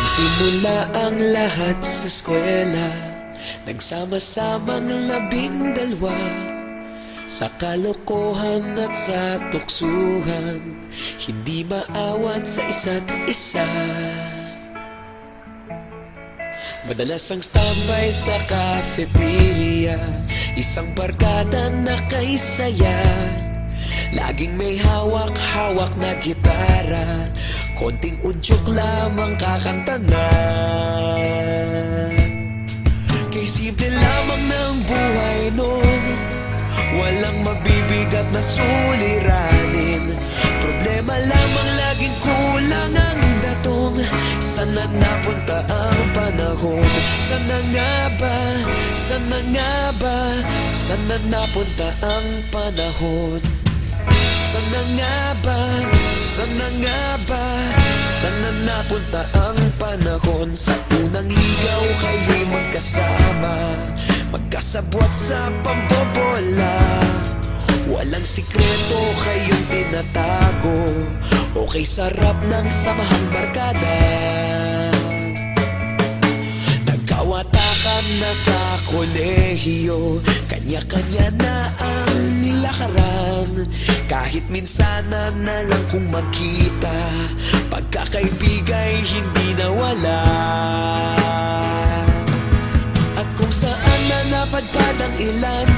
Nagsimula ang lahat sa eskwela, nagsama-samang 12 sa kalokohan at sa tuksuhan, hindi maawat sa isa't isa. Madalas ang standby sa cafeteria, isang barkada na kay saya. Laging may hawak-hawak na gitara, konting udyok lamang kakanta na. Kay simple lamang ng buhay noon, walang mabibigat na suliranin. Problema lamang laging kulang ang datong. Sana napunta ang panahon? Sana nga ba? Sana nga ba? Sana napunta ang panahon? Sana nga ba? Sana nga ba? Sana napunta ang panahon? Sa unang ligaw kayo'y magkasama, magkasabwat sa pambobola. Walang sikreto kayong tinatago, okay sarap ng samahang barkada. Nagkawatakan na sa kolehiyo, kanya-kanya na ang nilakaran. Kahit minsan na lang kung magkita, pagkakaibigay hindi nawala. At kung saan na napadpad ang ilan,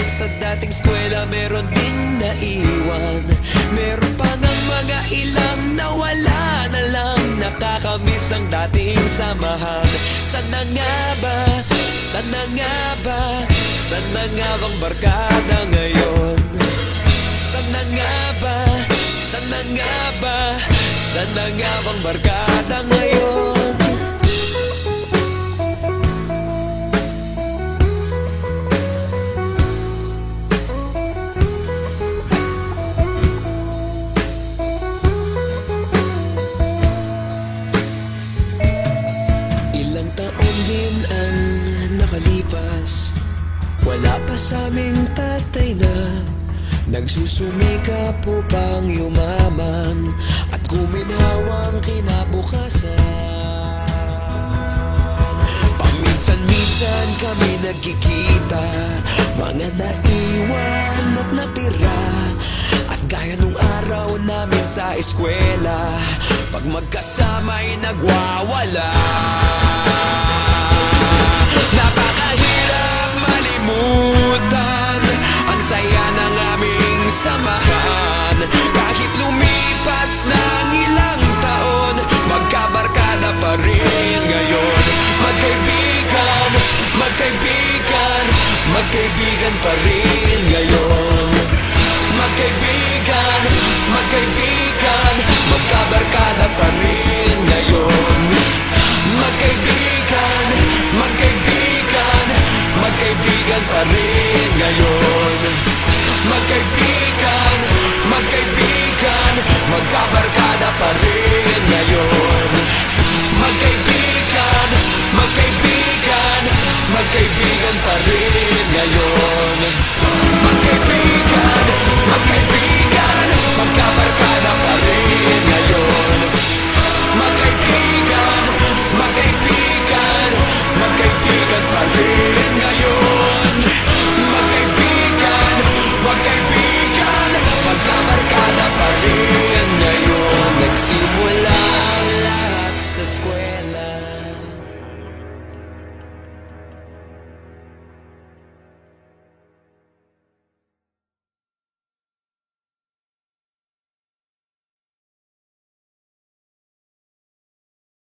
sa dating eskwela meron ding naiwan. Meron pa ng mga ilang nawala na lang, nakakamiss ang dating samahan. Sana nga ba? Sana nga ba? Sana nga bang barkada ngayon? Sana nga ba? Sana nga ba? Sana nga bang barkada ngayon? Ilang taon din ang nakalipas, wala pa sa aming tatay na nagsusumikap upang yumaman at guminhawang kinabukasan. Paminsan-minsan kami nagkikita, mga naiwan at natira. At gaya nung araw namin sa eskwela, pag magkasama'y nagwawala. Napakahirap malimutan ang saya ng aming samahan. Kahit lumipas ng ilang taon, magkabarkada pa rin ngayon. Magkaibigan, magkaibigan, magkaibigan pa rin ngayon. Magkaibigan, magkaibigan, magkabarkada pa rin ngayon. Magkaibigan, magkaibigan, magkaibigan pa rin ngayon. Magkaibigan, magkaibigan, magkabarkada pa rin ngayon. Magkaibigan,